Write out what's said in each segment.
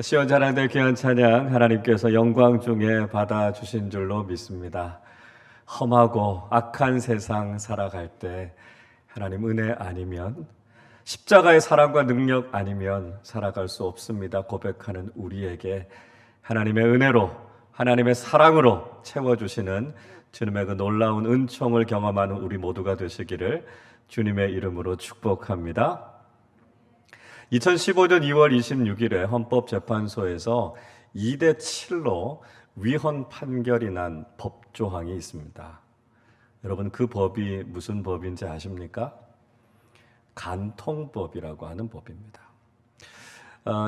시원자랑들 귀한 찬양 하나님께서 영광 중에 받아주신 줄로 믿습니다. 험하고 악한 세상 살아갈 때 하나님 은혜 아니면, 십자가의 사랑과 능력 아니면 살아갈 수 없습니다 고백하는 우리에게 하나님의 은혜로, 하나님의 사랑으로 채워주시는 주님의 그 놀라운 은총을 경험하는 우리 모두가 되시기를 주님의 이름으로 축복합니다. 2015년 2월 26일에 헌법재판소에서 2대 7로 위헌 판결이 난 법조항이 있습니다. 여러분, 그 법이 무슨 법인지 아십니까? 간통법이라고 하는 법입니다.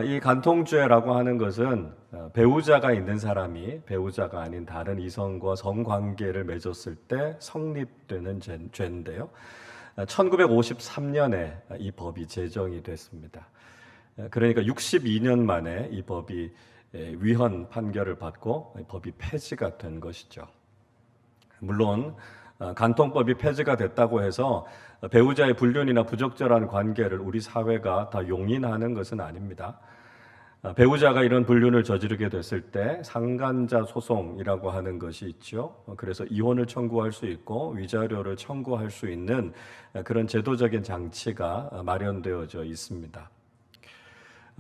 이 간통죄라고 하는 것은 배우자가 있는 사람이 배우자가 아닌 다른 이성과 성관계를 맺었을 때 성립되는 죄인데요. 1953년에 이 법이 제정이 됐습니다. 그러니까 62년 만에 이 법이 위헌 판결을 받고 법이 폐지가 된 것이죠. 물론 간통법이 폐지가 됐다고 해서 배우자의 불륜이나 부적절한 관계를 우리 사회가 다 용인하는 것은 아닙니다. 배우자가 이런 불륜을 저지르게 됐을 때 상간자 소송이라고 하는 것이 있죠. 그래서 이혼을 청구할 수 있고 위자료를 청구할 수 있는 그런 제도적인 장치가 마련되어져 있습니다.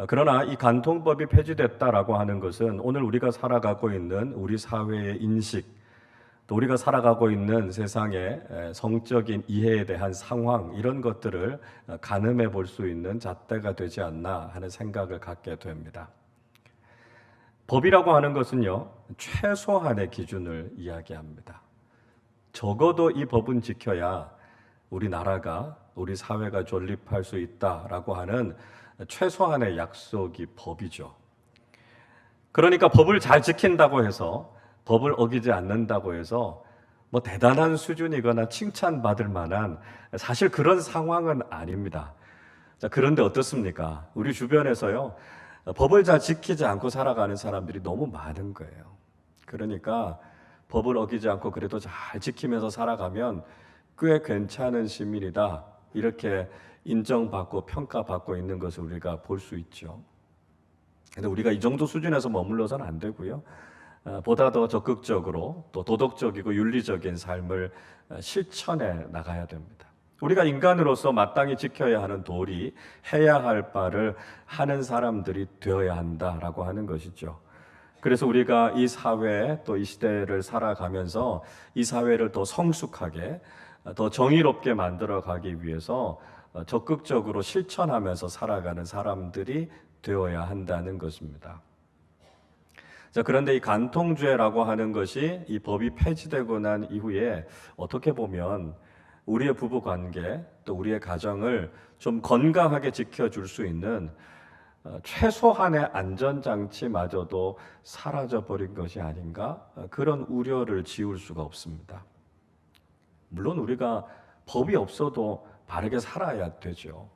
그러나 이 간통법이 폐지됐다라고 하는 것은 오늘 우리가 살아가고 있는 우리 사회의 인식, 또 우리가 살아가고 있는 세상의 성적인 이해에 대한 상황, 이런 것들을 가늠해 볼 수 있는 잣대가 되지 않나 하는 생각을 갖게 됩니다. 법이라고 하는 것은요, 최소한의 기준을 이야기합니다. 적어도 이 법은 지켜야 우리 나라가, 우리 사회가 존립할 수 있다라고 하는 최소한의 약속이 법이죠. 그러니까 법을 잘 지킨다고 해서, 법을 어기지 않는다고 해서 뭐 대단한 수준이거나 칭찬받을 만한 사실 그런 상황은 아닙니다. 자, 그런데 어떻습니까? 우리 주변에서요, 법을 잘 지키지 않고 살아가는 사람들이 너무 많은 거예요. 그러니까 법을 어기지 않고 그래도 잘 지키면서 살아가면 꽤 괜찮은 시민이다, 이렇게 인정받고 평가받고 있는 것을 우리가 볼 수 있죠. 근데 우리가 이 정도 수준에서 머물러서는 안 되고요. 보다 더 적극적으로 또 도덕적이고 윤리적인 삶을 실천해 나가야 됩니다. 우리가 인간으로서 마땅히 지켜야 하는 도리, 해야 할 바를 하는 사람들이 되어야 한다라고 하는 것이죠. 그래서 우리가 이 사회, 또 이 시대를 살아가면서 이 사회를 더 성숙하게, 더 정의롭게 만들어 가기 위해서 적극적으로 실천하면서 살아가는 사람들이 되어야 한다는 것입니다. 자, 그런데 이 간통죄라고 하는 것이 이 법이 폐지되고 난 이후에 어떻게 보면 우리의 부부 관계, 또 우리의 가정을 좀 건강하게 지켜줄 수 있는 최소한의 안전장치마저도 사라져버린 것이 아닌가, 그런 우려를 지울 수가 없습니다. 물론 우리가 법이 없어도 바르게 살아야 되죠.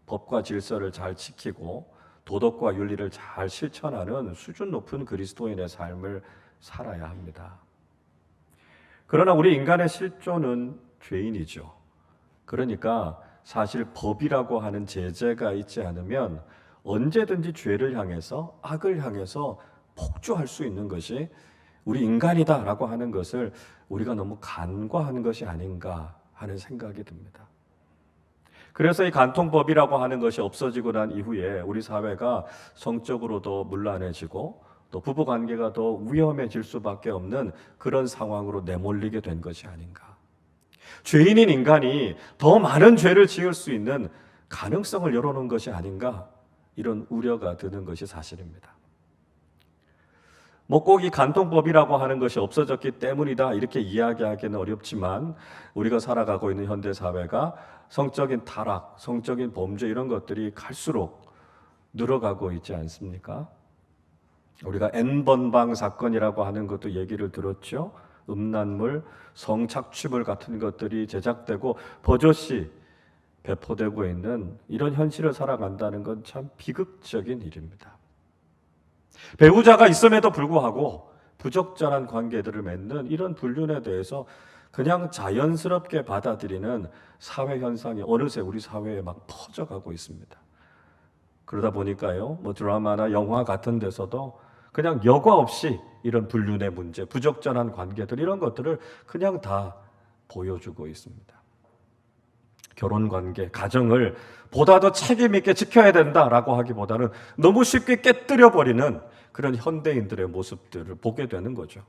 법과 질서를 잘 지키고 도덕과 윤리를 잘 실천하는 수준 높은 그리스도인의 삶을 살아야 합니다. 그러나 우리 인간의 실존은 죄인이죠. 그러니까 사실 법이라고 하는 제재가 있지 않으면 언제든지 죄를 향해서, 악을 향해서 폭주할 수 있는 것이 우리 인간이다라고 하는 것을 우리가 너무 간과하는 것이 아닌가 하는 생각이 듭니다. 그래서 이 간통법이라고 하는 것이 없어지고 난 이후에 우리 사회가 성적으로도 문란해지고 또 부부관계가 더 위험해질 수밖에 없는 그런 상황으로 내몰리게 된 것이 아닌가. 죄인인 인간이 더 많은 죄를 지을 수 있는 가능성을 열어놓은 것이 아닌가, 이런 우려가 드는 것이 사실입니다. 뭐 꼭 이 간통법이라고 하는 것이 없어졌기 때문이다, 이렇게 이야기하기는 어렵지만 우리가 살아가고 있는 현대 사회가 성적인 타락, 성적인 범죄, 이런 것들이 갈수록 늘어가고 있지 않습니까? 우리가 N번방 사건이라고 하는 것도 얘기를 들었죠. 음란물, 성착취물 같은 것들이 제작되고 버젓이 배포되고 있는 이런 현실을 살아간다는 건 참 비극적인 일입니다. 배우자가 있음에도 불구하고 부적절한 관계들을 맺는 이런 불륜에 대해서 그냥 자연스럽게 받아들이는 사회 현상이 어느새 우리 사회에 막 퍼져가고 있습니다. 그러다 보니까요, 뭐 드라마나 영화 같은 데서도 그냥 여과 없이 이런 불륜의 문제, 부적절한 관계들 이런 것들을 그냥 다 보여주고 있습니다. 결혼 관계, 가정을 보다 더 책임 있게 지켜야 된다라고 하기보다는 너무 쉽게 깨뜨려 버리는 그런 현대인들의 모습들을 보게 되는 거죠.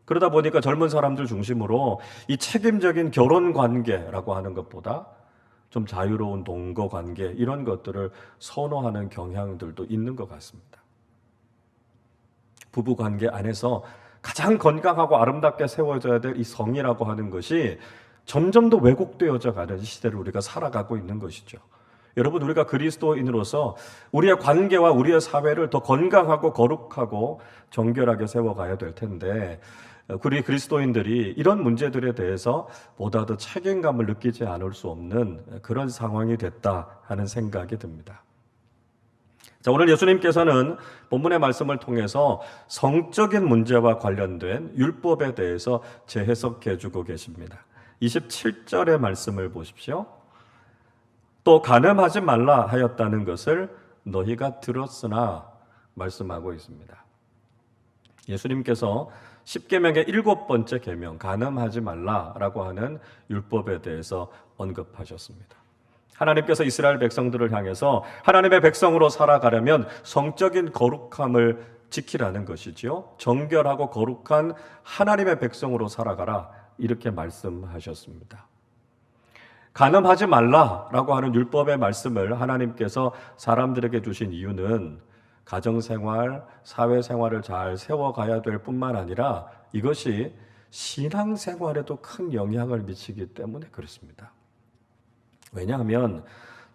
그러다 보니까 젊은 사람들 중심으로 이 책임적인 결혼 관계라고 하는 것보다 좀 자유로운 동거 관계 이런 것들을 선호하는 경향들도 있는 것 같습니다. 부부 관계 안에서 가장 건강하고 아름답게 세워져야 될 이 성이라고 하는 것이 점점 더 왜곡되어져 가는 시대를 우리가 살아가고 있는 것이죠. 여러분, 우리가 그리스도인으로서 우리의 관계와 우리의 사회를 더 건강하고 거룩하고 정결하게 세워가야 될 텐데 우리 그리스도인들이 이런 문제들에 대해서 보다 더 책임감을 느끼지 않을 수 없는 그런 상황이 됐다 하는 생각이 듭니다. 자, 오늘 예수님께서는 본문의 말씀을 통해서 성적인 문제와 관련된 율법에 대해서 재해석해 주고 계십니다. 27절의 말씀을 보십시오. 또 간음하지 말라 하였다는 것을 너희가 들었으나 말씀하고 있습니다. 예수님께서 십계명의 7번째 계명 간음하지 말라라고 하는 율법에 대해서 언급하셨습니다. 하나님께서 이스라엘 백성들을 향해서 하나님의 백성으로 살아가려면 성적인 거룩함을 지키라는 것이지요. 정결하고 거룩한 하나님의 백성으로 살아가라 이렇게 말씀하셨습니다. 간음하지 말라라고 하는 율법의 말씀을 하나님께서 사람들에게 주신 이유는 가정생활, 사회생활을 잘 세워가야 될 뿐만 아니라 이것이 신앙생활에도 큰 영향을 미치기 때문에 그렇습니다. 왜냐하면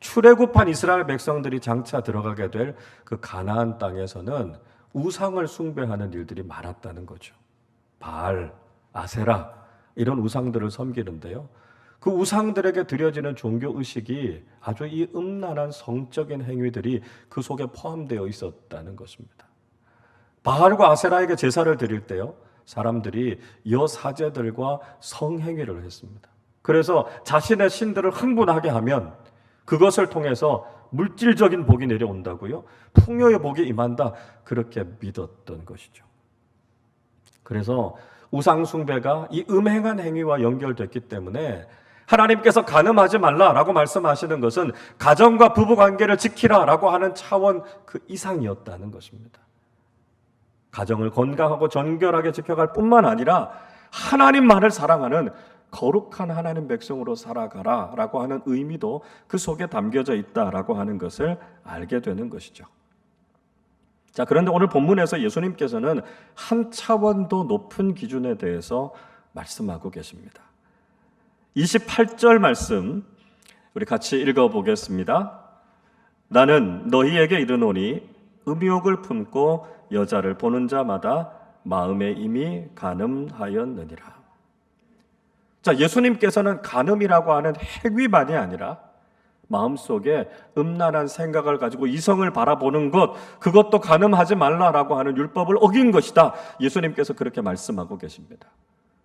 출애굽한 이스라엘 백성들이 장차 들어가게 될 그 가나안 땅에서는 우상을 숭배하는 일들이 많았다는 거죠. 바알, 아세라 이런 우상들을 섬기는데요. 그 우상들에게 드려지는 종교 의식이 아주 이 음란한 성적인 행위들이 그 속에 포함되어 있었다는 것입니다. 바알과 아세라에게 제사를 드릴 때요, 사람들이 여사제들과 성행위를 했습니다. 그래서 자신의 신들을 흥분하게 하면 그것을 통해서 물질적인 복이 내려온다고요, 풍요의 복이 임한다 그렇게 믿었던 것이죠. 그래서 우상 숭배가 이 음행한 행위와 연결됐기 때문에 하나님께서 간음하지 말라라고 말씀하시는 것은 가정과 부부 관계를 지키라라고 하는 차원 그 이상이었다는 것입니다. 가정을 건강하고 정결하게 지켜갈 뿐만 아니라 하나님만을 사랑하는 거룩한 하나님 백성으로 살아가라라고 하는 의미도 그 속에 담겨져 있다라고 하는 것을 알게 되는 것이죠. 자, 그런데 오늘 본문에서 예수님께서는 한 차원 더 높은 기준에 대해서 말씀하고 계십니다. 28절 말씀 우리 같이 읽어보겠습니다. 나는 너희에게 이르노니 음욕을 품고 여자를 보는 자마다 마음에 이미 간음하였느니라. 자, 예수님께서는 간음이라고 하는 행위만이 아니라 마음속에 음란한 생각을 가지고 이성을 바라보는 것, 그것도 간음하지 말라라고 하는 율법을 어긴 것이다. 예수님께서 그렇게 말씀하고 계십니다.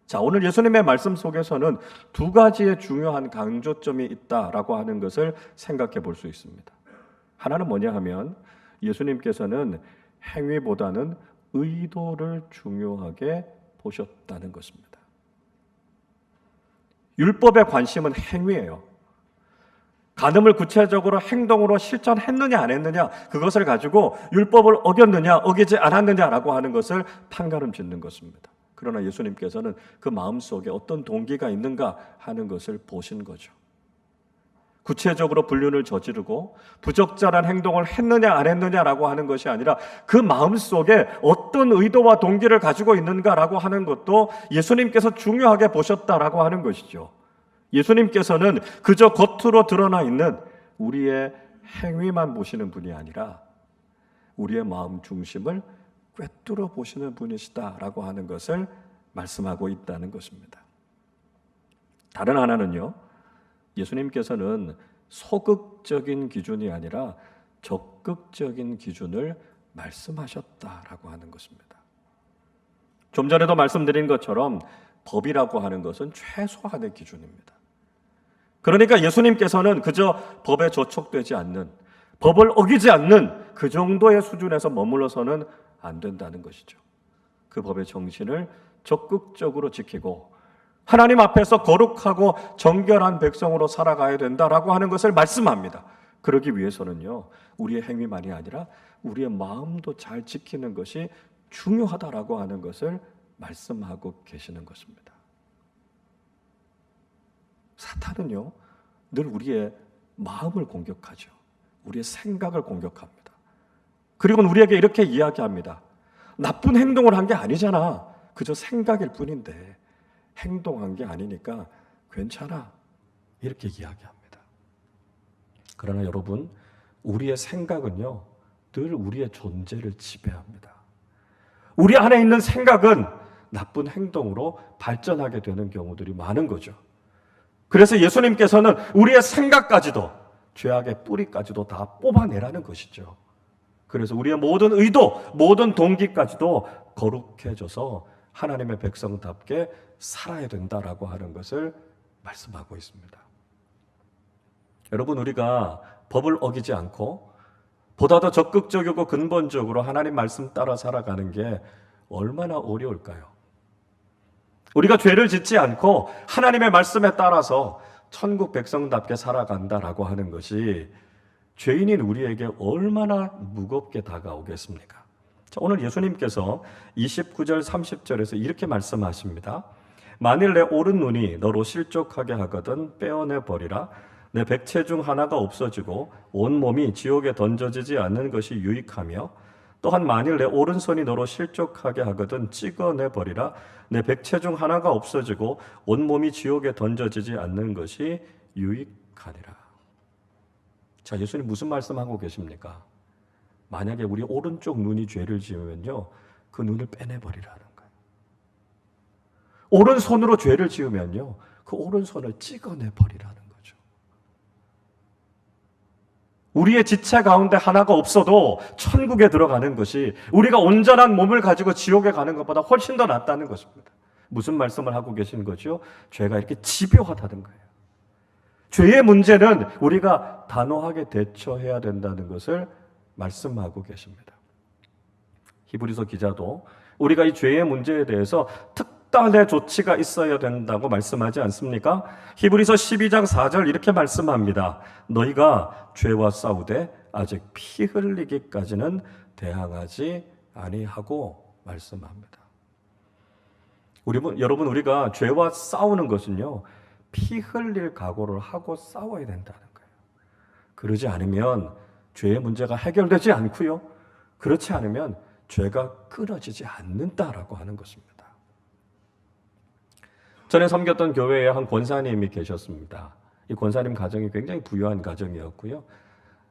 자, 오늘 예수님의 말씀 속에서는 두 가지의 중요한 강조점이 있다라고 하는 것을 생각해 볼 수 있습니다. 하나는 뭐냐 하면 예수님께서는 행위보다는 의도를 중요하게 보셨다는 것입니다. 율법의 관심은 행위예요. 간음을 구체적으로 행동으로 실천했느냐 안 했느냐, 그것을 가지고 율법을 어겼느냐 어기지 않았느냐라고 하는 것을 판가름 짓는 것입니다. 그러나 예수님께서는 그 마음속에 어떤 동기가 있는가 하는 것을 보신 거죠. 구체적으로 불륜을 저지르고 부적절한 행동을 했느냐 안 했느냐라고 하는 것이 아니라 그 마음속에 어떤 의도와 동기를 가지고 있는가라고 하는 것도 예수님께서 중요하게 보셨다라고 하는 것이죠. 예수님께서는 그저 겉으로 드러나 있는 우리의 행위만 보시는 분이 아니라 우리의 마음 중심을 꿰뚫어 보시는 분이시다라고 하는 것을 말씀하고 있다는 것입니다. 다른 하나는요, 예수님께서는 소극적인 기준이 아니라 적극적인 기준을 말씀하셨다라고 하는 것입니다. 좀 전에도 말씀드린 것처럼 법이라고 하는 것은 최소한의 기준입니다. 그러니까 예수님께서는 그저 법에 저촉되지 않는 법을 어기지 않는 그 정도의 수준에서 머물러서는 안 된다는 것이죠. 그 법의 정신을 적극적으로 지키고 하나님 앞에서 거룩하고 정결한 백성으로 살아가야 된다라고 하는 것을 말씀합니다. 그러기 위해서는요, 우리의 행위만이 아니라 우리의 마음도 잘 지키는 것이 중요하다라고 하는 것을 말씀하고 계시는 것입니다. 사탄은요, 늘 우리의 마음을 공격하죠. 우리의 생각을 공격합니다. 그리고 우리에게 이렇게 이야기합니다. 나쁜 행동을 한 게 아니잖아. 그저 생각일 뿐인데 행동한 게 아니니까 괜찮아. 이렇게 이야기합니다. 그러나 여러분, 우리의 생각은요, 늘 우리의 존재를 지배합니다. 우리 안에 있는 생각은 나쁜 행동으로 발전하게 되는 경우들이 많은 거죠. 그래서 예수님께서는 우리의 생각까지도, 죄악의 뿌리까지도 다 뽑아내라는 것이죠. 그래서 우리의 모든 의도, 모든 동기까지도 거룩해져서 하나님의 백성답게 살아야 된다라고 하는 것을 말씀하고 있습니다. 여러분, 우리가 법을 어기지 않고 보다 더 적극적이고 근본적으로 하나님 말씀 따라 살아가는 게 얼마나 어려울까요? 우리가 죄를 짓지 않고 하나님의 말씀에 따라서 천국 백성답게 살아간다라고 하는 것이 죄인인 우리에게 얼마나 무겁게 다가오겠습니까? 자, 오늘 예수님께서 29절 30절에서 이렇게 말씀하십니다. 만일 내 오른 눈이 너로 실족하게 하거든 빼어내 버리라. 내 백체 중 하나가 없어지고 온 몸이 지옥에 던져지지 않는 것이 유익하며, 또한 만일 내 오른손이 너로 실족하게 하거든 찍어내 버리라. 내 백체 중 하나가 없어지고 온 몸이 지옥에 던져지지 않는 것이 유익하니라. 자, 예수님 무슨 말씀하고 계십니까? 만약에 우리 오른쪽 눈이 죄를 지으면요, 그 눈을 빼내버리라는 거예요. 오른손으로 죄를 지으면요, 그 오른손을 찍어내버리라는 거죠. 우리의 지체 가운데 하나가 없어도 천국에 들어가는 것이 우리가 온전한 몸을 가지고 지옥에 가는 것보다 훨씬 더 낫다는 것입니다. 무슨 말씀을 하고 계신 거죠? 죄가 이렇게 집요하다는 거예요. 죄의 문제는 우리가 단호하게 대처해야 된다는 것을 말씀하고 계십니다. 히브리서 기자도 우리가 이 죄의 문제에 대해서 특단의 조치가 있어야 된다고 말씀하지 않습니까? 히브리서 12장 4절 이렇게 말씀합니다. 너희가 죄와 싸우되 아직 피 흘리기까지는 대항하지 아니하고 말씀합니다. 여러분, 우리가 죄와 싸우는 것은요, 피 흘릴 각오를 하고 싸워야 된다는 거예요. 그러지 않으면 죄의 문제가 해결되지 않고요, 그렇지 않으면 죄가 끊어지지 않는다라고 하는 것입니다. 전에 섬겼던 교회에 한 권사님이 계셨습니다. 이 권사님 가정이 굉장히 부유한 가정이었고요,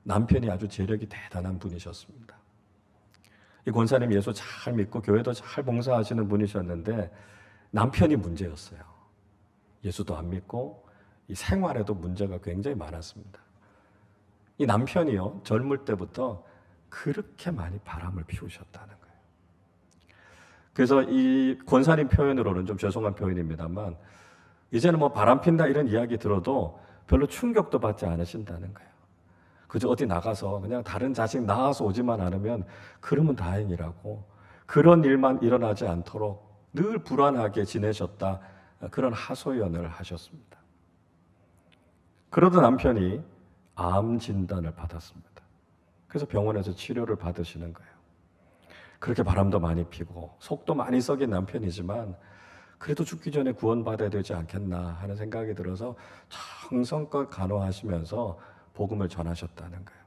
남편이 아주 재력이 대단한 분이셨습니다. 이 권사님 예수 잘 믿고 교회도 잘 봉사하시는 분이셨는데 남편이 문제였어요. 예수도 안 믿고 이 생활에도 문제가 굉장히 많았습니다. 이 남편이요, 젊을 때부터 그렇게 많이 바람을 피우셨다는 거예요. 그래서 이 권사님 표현으로는 좀 죄송한 표현입니다만, 이제는 뭐 바람 핀다 이런 이야기 들어도 별로 충격도 받지 않으신다는 거예요. 그저 어디 나가서 그냥 다른 자식 낳아서 오지만 않으면 그러면 다행이라고, 그런 일만 일어나지 않도록 늘 불안하게 지내셨다, 그런 하소연을 하셨습니다. 그러던 남편이 암 진단을 받았습니다. 그래서 병원에서 치료를 받으시는 거예요. 그렇게 바람도 많이 피고 속도 많이 썩인 남편이지만 그래도 죽기 전에 구원받아야 되지 않겠나 하는 생각이 들어서 정성껏 간호하시면서 복음을 전하셨다는 거예요.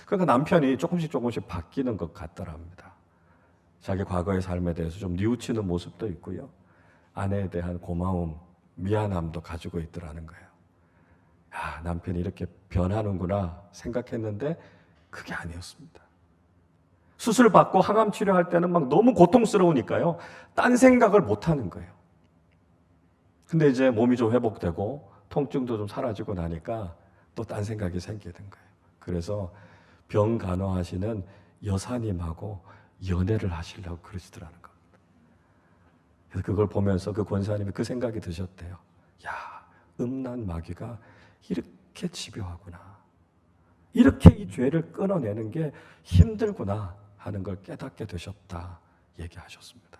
그러니까 남편이 조금씩 바뀌는 것 같더랍니다. 자기 과거의 삶에 대해서 좀 뉘우치는 모습도 있고요, 아내에 대한 고마움, 미안함도 가지고 있더라는 거예요. 야, 남편이 이렇게 변하는구나 생각했는데 그게 아니었습니다. 수술 받고 항암 치료할 때는 막 너무 고통스러우니까요, 딴 생각을 못 하는 거예요. 근데 이제 몸이 좀 회복되고 통증도 좀 사라지고 나니까 또 딴 생각이 생기는 거예요. 그래서 병 간호하시는 여사님하고 연애를 하시려고 그러시더라는 겁니다. 그래서 그걸 보면서 그 권사님이 그 생각이 드셨대요. 야, 음란 마귀가 이렇게 집요하구나. 이렇게 이 죄를 끊어내는 게 힘들구나 하는 걸 깨닫게 되셨다 얘기하셨습니다.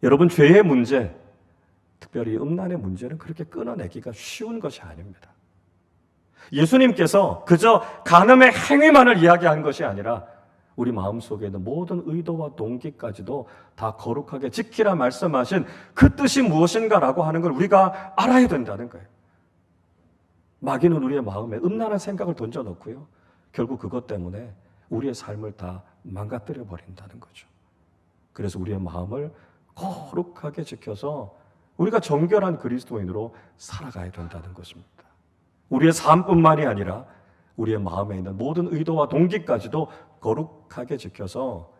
여러분, 죄의 문제, 특별히 음란의 문제는 그렇게 끊어내기가 쉬운 것이 아닙니다. 예수님께서 그저 간음의 행위만을 이야기한 것이 아니라 우리 마음속에 있는 모든 의도와 동기까지도 다 거룩하게 지키라 말씀하신 그 뜻이 무엇인가라고 하는 걸 우리가 알아야 된다는 거예요. 마귀는 우리의 마음에 음란한 생각을 던져놓고요, 결국 그것 때문에 우리의 삶을 다 망가뜨려 버린다는 거죠. 그래서 우리의 마음을 거룩하게 지켜서 우리가 정결한 그리스도인으로 살아가야 된다는 것입니다. 우리의 삶뿐만이 아니라 우리의 마음에 있는 모든 의도와 동기까지도 거룩하게 지켜서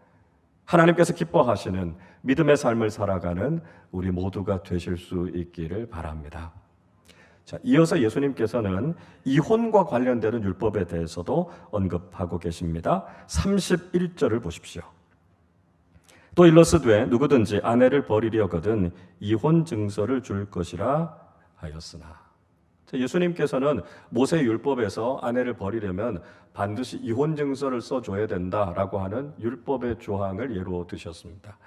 하나님께서 기뻐하시는 믿음의 삶을 살아가는 우리 모두가 되실 수 있기를 바랍니다. 자, 이어서 예수님께서는 이혼과 관련되는 율법에 대해서도 언급하고 계십니다. 31절을 보십시오. 또 일러스되 누구든지 아내를 버리려거든 이혼 증서를 줄 것이라 하였으나. 예수님께서는 모세 율법에서 아내를 버리려면 반드시 이혼 증서를 써줘야 된다라고 하는 율법의 조항을 예로 드셨습니다.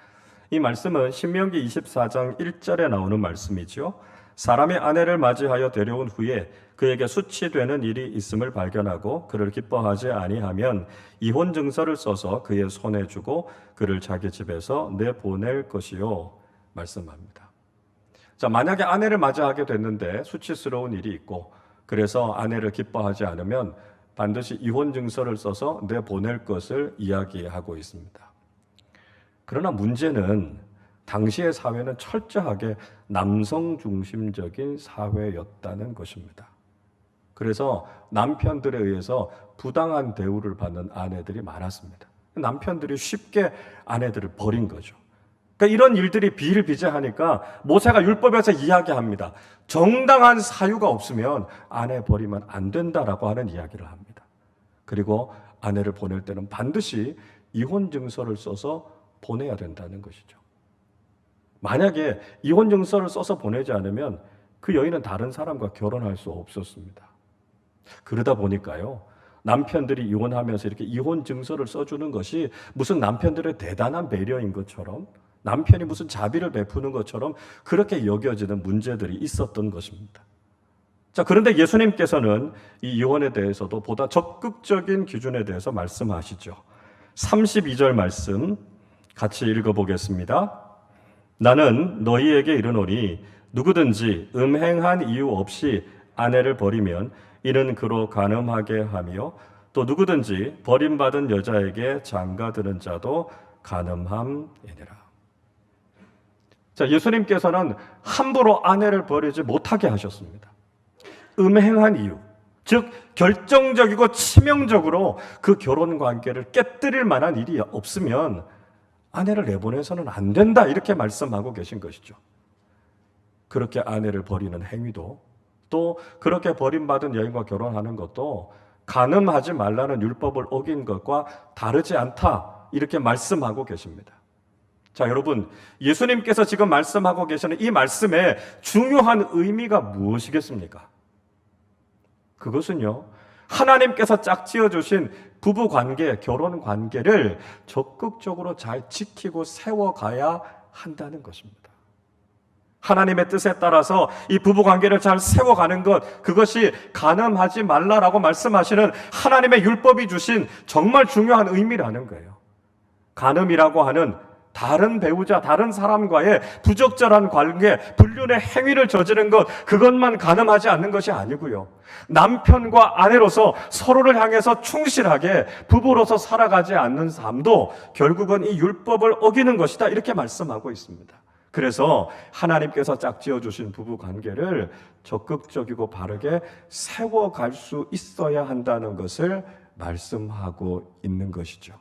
이 말씀은 신명기 24장 1절에 나오는 말씀이죠. 사람이 아내를 맞이하여 데려온 후에 그에게 수치되는 일이 있음을 발견하고 그를 기뻐하지 아니하면 이혼 증서를 써서 그의 손에 주고 그를 자기 집에서 내보낼 것이요 말씀합니다. 자, 만약에 아내를 맞이하게 됐는데 수치스러운 일이 있고 그래서 아내를 기뻐하지 않으면 반드시 이혼 증서를 써서 내보낼 것을 이야기하고 있습니다. 그러나 문제는 당시의 사회는 철저하게 남성 중심적인 사회였다는 것입니다. 그래서 남편들에 의해서 부당한 대우를 받는 아내들이 많았습니다. 남편들이 쉽게 아내들을 버린 거죠. 그러니까 이런 일들이 비일비재하니까 모세가 율법에서 이야기합니다. 정당한 사유가 없으면 아내 버리면 안 된다라고 하는 이야기를 합니다. 그리고 아내를 보낼 때는 반드시 이혼 증서를 써서 보내야 된다는 것이죠. 만약에 이혼 증서를 써서 보내지 않으면 그 여인은 다른 사람과 결혼할 수 없었습니다. 그러다 보니까요, 남편들이 이혼하면서 이렇게 이혼 증서를 써주는 것이 무슨 남편들의 대단한 배려인 것처럼, 남편이 무슨 자비를 베푸는 것처럼 그렇게 여겨지는 문제들이 있었던 것입니다. 자, 그런데 예수님께서는 이 이혼에 대해서도 보다 적극적인 기준에 대해서 말씀하시죠. 32절 말씀 같이 읽어보겠습니다. 나는 너희에게 이르노니 누구든지 음행한 이유 없이 아내를 버리면 이는 그로 간음하게 하며 또 누구든지 버림받은 여자에게 장가드는 자도 간음함이니라. 자, 예수님께서는 함부로 아내를 버리지 못하게 하셨습니다. 음행한 이유, 즉 결정적이고 치명적으로 그 결혼 관계를 깨뜨릴 만한 일이 없으면 아내를 내보내서는 안 된다, 이렇게 말씀하고 계신 것이죠. 그렇게 아내를 버리는 행위도, 또 그렇게 버림받은 여인과 결혼하는 것도 간음하지 말라는 율법을 어긴 것과 다르지 않다, 이렇게 말씀하고 계십니다. 자, 여러분, 예수님께서 지금 말씀하고 계시는 이 말씀의 중요한 의미가 무엇이겠습니까? 그것은요, 하나님께서 짝지어 주신 부부 관계, 결혼 관계를 적극적으로 잘 지키고 세워가야 한다는 것입니다. 하나님의 뜻에 따라서 이 부부 관계를 잘 세워가는 것, 그것이 간음하지 말라라고 말씀하시는 하나님의 율법이 주신 정말 중요한 의미라는 거예요. 간음이라고 하는 다른 배우자, 다른 사람과의 부적절한 관계, 불륜의 행위를 저지른 것, 그것만 간음하지 않는 것이 아니고요, 남편과 아내로서 서로를 향해서 충실하게 부부로서 살아가지 않는 삶도 결국은 이 율법을 어기는 것이다, 이렇게 말씀하고 있습니다. 그래서 하나님께서 짝지어 주신 부부 관계를 적극적이고 바르게 세워갈 수 있어야 한다는 것을 말씀하고 있는 것이죠.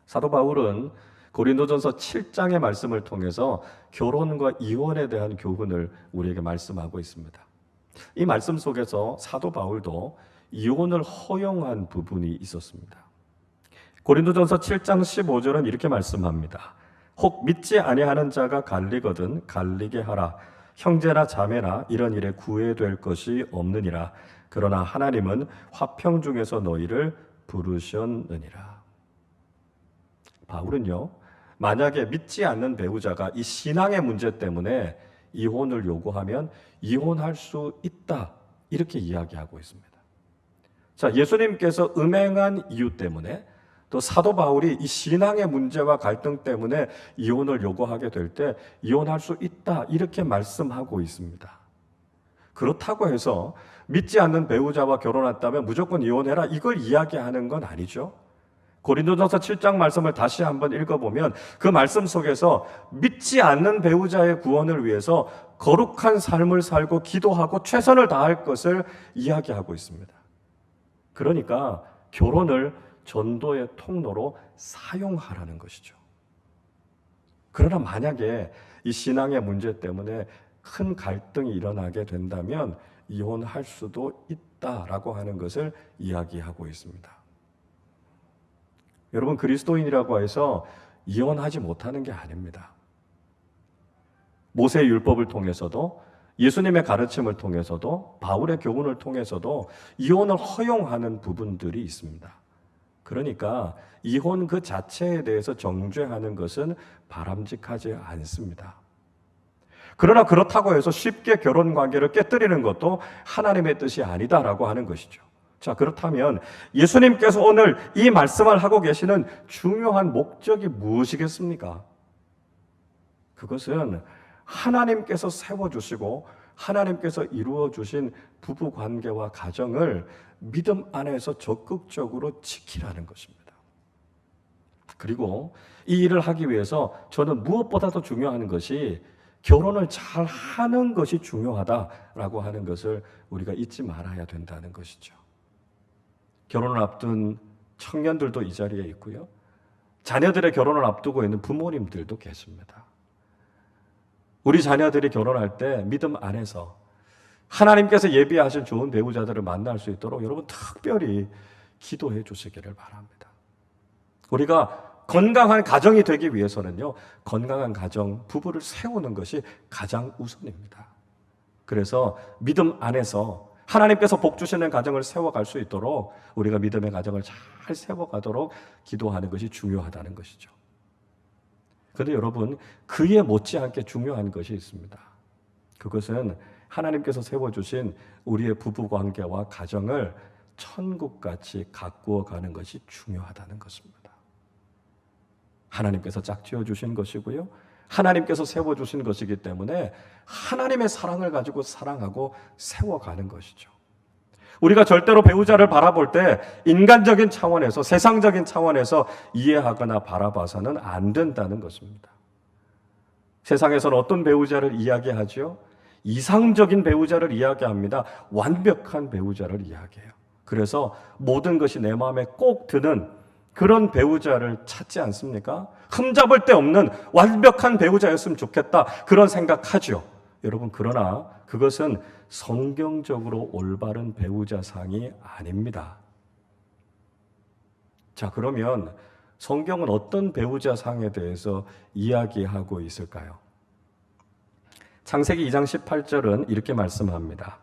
사도 바울은 고린도전서 7장의 말씀을 통해서 결혼과 이혼에 대한 교훈을 우리에게 말씀하고 있습니다. 이 말씀 속에서 사도 바울도 이혼을 허용한 부분이 있었습니다. 고린도전서 7장 15절은 이렇게 말씀합니다. 혹 믿지 아니하는 자가 갈리거든 갈리게 하라. 형제나 자매나 이런 일에 구애될 것이 없느니라. 그러나 하나님은 화평 중에서 너희를 부르셨느니라. 바울은요, 만약에 믿지 않는 배우자가 이 신앙의 문제 때문에 이혼을 요구하면 이혼할 수 있다, 이렇게 이야기하고 있습니다. 자, 예수님께서 음행한 이유 때문에, 또 사도 바울이 이 신앙의 문제와 갈등 때문에 이혼을 요구하게 될 때 이혼할 수 있다, 이렇게 말씀하고 있습니다. 그렇다고 해서 믿지 않는 배우자와 결혼했다면 무조건 이혼해라, 이걸 이야기하는 건 아니죠. 고린도전서 7장 말씀을 다시 한번 읽어보면 그 말씀 속에서 믿지 않는 배우자의 구원을 위해서 거룩한 삶을 살고 기도하고 최선을 다할 것을 이야기하고 있습니다. 그러니까 결혼을 전도의 통로로 사용하라는 것이죠. 그러나 만약에 이 신앙의 문제 때문에 큰 갈등이 일어나게 된다면 이혼할 수도 있다라고 하는 것을 이야기하고 있습니다. 여러분, 그리스도인이라고 해서 이혼하지 못하는 게 아닙니다. 모세의 율법을 통해서도, 예수님의 가르침을 통해서도, 바울의 교훈을 통해서도 이혼을 허용하는 부분들이 있습니다. 그러니까 이혼 그 자체에 대해서 정죄하는 것은 바람직하지 않습니다. 그러나 그렇다고 해서 쉽게 결혼 관계를 깨뜨리는 것도 하나님의 뜻이 아니다라고 하는 것이죠. 자, 그렇다면 예수님께서 오늘 이 말씀을 하고 계시는 중요한 목적이 무엇이겠습니까? 그것은 하나님께서 세워주시고 하나님께서 이루어주신 부부관계와 가정을 믿음 안에서 적극적으로 지키라는 것입니다. 그리고 이 일을 하기 위해서 저는 무엇보다도 중요한 것이 결혼을 잘 하는 것이 중요하다라고 하는 것을 우리가 잊지 말아야 된다는 것이죠. 결혼을 앞둔 청년들도 이 자리에 있고요. 자녀들의 결혼을 앞두고 있는 부모님들도 계십니다. 우리 자녀들이 결혼할 때 믿음 안에서 하나님께서 예비하신 좋은 배우자들을 만날 수 있도록 여러분 특별히 기도해 주시기를 바랍니다. 우리가 건강한 가정이 되기 위해서는요, 건강한 가정, 부부를 세우는 것이 가장 우선입니다. 그래서 믿음 안에서 하나님께서 복 주시는 가정을 세워갈 수 있도록 우리가 믿음의 가정을 잘 세워가도록 기도하는 것이 중요하다는 것이죠. 그런데 여러분, 그에 못지않게 중요한 것이 있습니다. 그것은 하나님께서 세워주신 우리의 부부관계와 가정을 천국같이 가꾸어가는 것이 중요하다는 것입니다. 하나님께서 짝지어 주신 것이고요, 하나님께서 세워주신 것이기 때문에 하나님의 사랑을 가지고 사랑하고 세워가는 것이죠. 우리가 절대로 배우자를 바라볼 때 인간적인 차원에서, 세상적인 차원에서 이해하거나 바라봐서는 안 된다는 것입니다. 세상에서는 어떤 배우자를 이야기하죠? 이상적인 배우자를 이야기합니다. 완벽한 배우자를 이야기해요. 그래서 모든 것이 내 마음에 꼭 드는 그런 배우자를 찾지 않습니까? 흠잡을 데 없는 완벽한 배우자였으면 좋겠다, 그런 생각하죠. 여러분, 그러나 그것은 성경적으로 올바른 배우자상이 아닙니다. 자, 그러면 성경은 어떤 배우자상에 대해서 이야기하고 있을까요? 창세기 2장 18절은 이렇게 말씀합니다.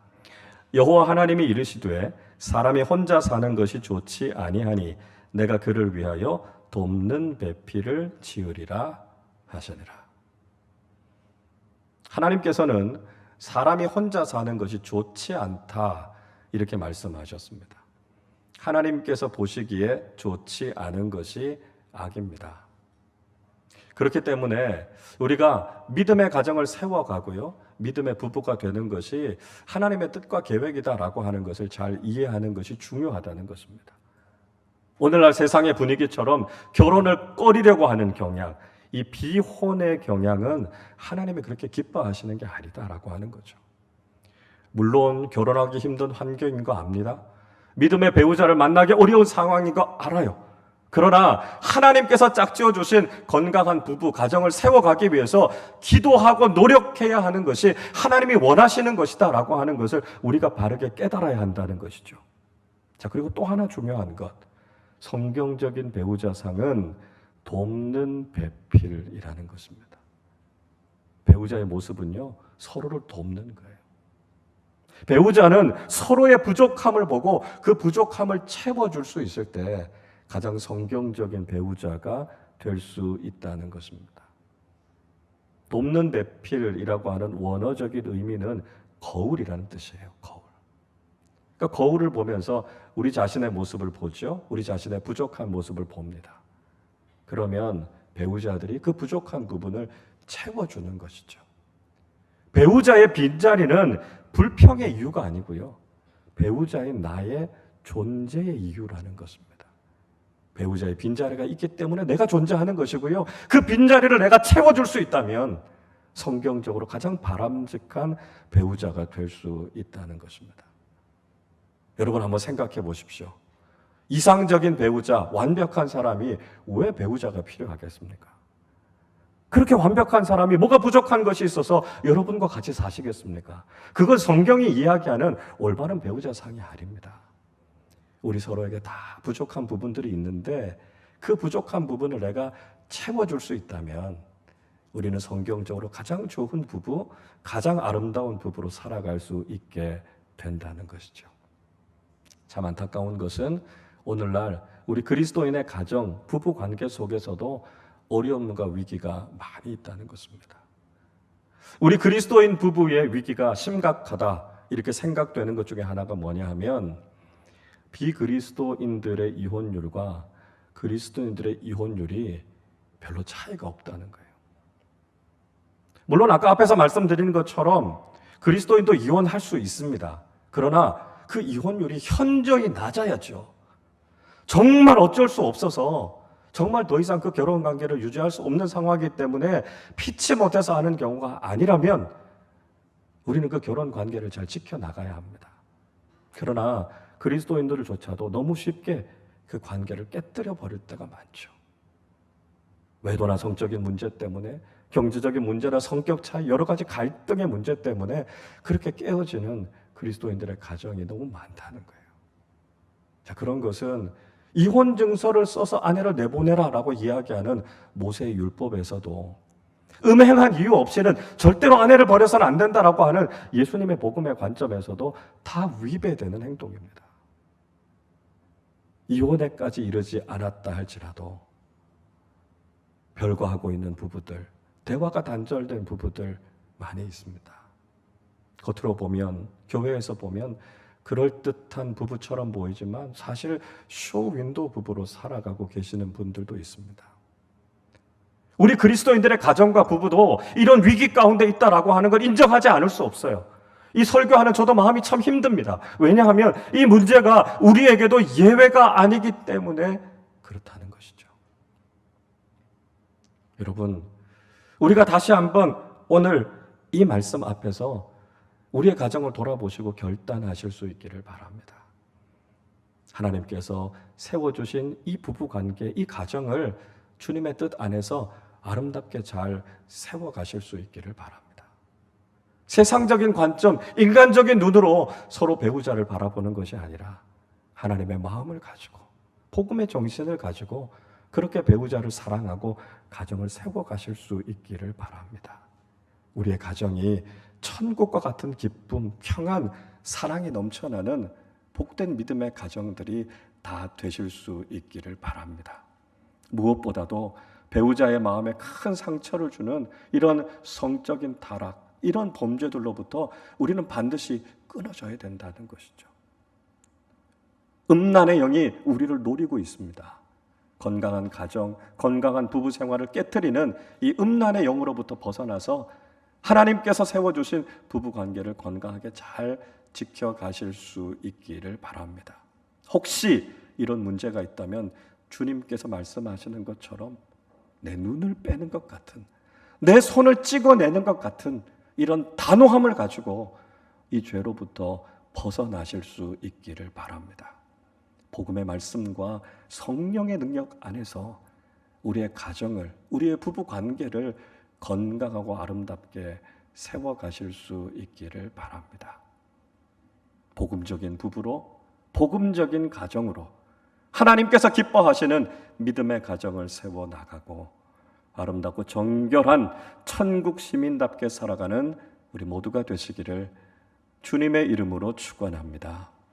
여호와 하나님이 이르시되 사람이 혼자 사는 것이 좋지 아니하니 내가 그를 위하여 돕는 배필을 지으리라 하시니라. 하나님께서는 사람이 혼자 사는 것이 좋지 않다, 이렇게 말씀하셨습니다. 하나님께서 보시기에 좋지 않은 것이 악입니다. 그렇기 때문에 우리가 믿음의 가정을 세워가고요, 믿음의 부부가 되는 것이 하나님의 뜻과 계획이다라고 하는 것을 잘 이해하는 것이 중요하다는 것입니다. 오늘날 세상의 분위기처럼 결혼을 꺼리려고 하는 경향, 이 비혼의 경향은 하나님이 그렇게 기뻐하시는 게 아니다라고 하는 거죠. 물론 결혼하기 힘든 환경인 거 압니다. 믿음의 배우자를 만나기 어려운 상황인 거 알아요. 그러나 하나님께서 짝지어 주신 건강한 부부 가정을 세워가기 위해서 기도하고 노력해야 하는 것이 하나님이 원하시는 것이다라고 하는 것을 우리가 바르게 깨달아야 한다는 것이죠. 자, 그리고 또 하나 중요한 것, 성경적인 배우자상은 돕는 배필이라는 것입니다. 배우자의 모습은요, 서로를 돕는 거예요. 배우자는 서로의 부족함을 보고 그 부족함을 채워줄 수 있을 때 가장 성경적인 배우자가 될 수 있다는 것입니다. 돕는 배필이라고 하는 원어적인 의미는 거울이라는 뜻이에요. 거울. 그러니까 거울을 보면서 우리 자신의 모습을 보죠. 우리 자신의 부족한 모습을 봅니다. 그러면 배우자들이 그 부족한 부분을 채워주는 것이죠. 배우자의 빈자리는 불평의 이유가 아니고요. 배우자인 나의 존재의 이유라는 것입니다. 배우자의 빈자리가 있기 때문에 내가 존재하는 것이고요. 그 빈자리를 내가 채워줄 수 있다면 성경적으로 가장 바람직한 배우자가 될 수 있다는 것입니다. 여러분 한번 생각해 보십시오. 이상적인 배우자, 완벽한 사람이 왜 배우자가 필요하겠습니까? 그렇게 완벽한 사람이 뭐가 부족한 것이 있어서 여러분과 같이 사시겠습니까? 그건 성경이 이야기하는 올바른 배우자 상이 아닙니다. 우리 서로에게 다 부족한 부분들이 있는데 그 부족한 부분을 내가 채워줄 수 있다면 우리는 성경적으로 가장 좋은 부부, 가장 아름다운 부부로 살아갈 수 있게 된다는 것이죠. 참 안타까운 것은 오늘날 우리 그리스도인의 가정, 부부 관계 속에서도 어려움과 위기가 많이 있다는 것입니다. 우리 그리스도인 부부의 위기가 심각하다 이렇게 생각되는 것 중에 하나가 뭐냐 하면 비그리스도인들의 이혼율과 그리스도인들의 이혼율이 별로 차이가 없다는 거예요. 물론 아까 앞에서 말씀드린 것처럼 그리스도인도 이혼할 수 있습니다. 그러나 그 이혼율이 현저히 낮아야죠. 정말 어쩔 수 없어서 정말 더 이상 그 결혼 관계를 유지할 수 없는 상황이기 때문에 피치 못해서 하는 경우가 아니라면 우리는 그 결혼 관계를 잘 지켜나가야 합니다. 그러나 그리스도인들조차도 너무 쉽게 그 관계를 깨뜨려 버릴 때가 많죠. 외도나 성적인 문제 때문에, 경제적인 문제나 성격 차이, 여러 가지 갈등의 문제 때문에 그렇게 깨어지는 그리스도인들의 가정이 너무 많다는 거예요. 자, 그런 것은 이혼 증서를 써서 아내를 내보내라라고 이야기하는 모세의 율법에서도 음행한 이유 없이는 절대로 아내를 버려서는 안 된다라고 하는 예수님의 복음의 관점에서도 다 위배되는 행동입니다. 이혼에까지 이르지 않았다 할지라도 별거하고 있는 부부들, 대화가 단절된 부부들 많이 있습니다. 겉으로 보면, 교회에서 보면 그럴듯한 부부처럼 보이지만 사실 쇼윈도우 부부로 살아가고 계시는 분들도 있습니다. 우리 그리스도인들의 가정과 부부도 이런 위기 가운데 있다라고 하는 걸 인정하지 않을 수 없어요. 이 설교하는 저도 마음이 참 힘듭니다. 왜냐하면 이 문제가 우리에게도 예외가 아니기 때문에 그렇다는 것이죠. 여러분, 우리가 다시 한번 오늘 이 말씀 앞에서 우리의 가정을 돌아보시고 결단하실 수 있기를 바랍니다. 하나님께서 세워주신 이 부부관계, 이 가정을 주님의 뜻 안에서 아름답게 잘 세워가실 수 있기를 바랍니다. 세상적인 관점, 인간적인 눈으로 서로 배우자를 바라보는 것이 아니라 하나님의 마음을 가지고 복음의 정신을 가지고 그렇게 배우자를 사랑하고 가정을 세워가실 수 있기를 바랍니다. 우리의 가정이 천국과 같은 기쁨, 평안, 사랑이 넘쳐나는 복된 믿음의 가정들이 다 되실 수 있기를 바랍니다. 무엇보다도 배우자의 마음에 큰 상처를 주는 이런 성적인 타락, 이런 범죄들로부터 우리는 반드시 끊어져야 된다는 것이죠. 음란의 영이 우리를 노리고 있습니다. 건강한 가정, 건강한 부부 생활을 깨트리는 이 음란의 영으로부터 벗어나서 하나님께서 세워주신 부부관계를 건강하게 잘 지켜가실 수 있기를 바랍니다. 혹시 이런 문제가 있다면 주님께서 말씀하시는 것처럼 내 눈을 빼는 것 같은, 내 손을 찍어내는 것 같은 이런 단호함을 가지고 이 죄로부터 벗어나실 수 있기를 바랍니다. 복음의 말씀과 성령의 능력 안에서 우리의 가정을, 우리의 부부관계를 건강하고 아름답게 세워가실 수 있기를 바랍니다. 복음적인 부부로, 복음적인 가정으로 하나님께서 기뻐하시는 믿음의 가정을 세워나가고 아름답고 정결한 천국 시민답게 살아가는 우리 모두가 되시기를 주님의 이름으로 축원합니다.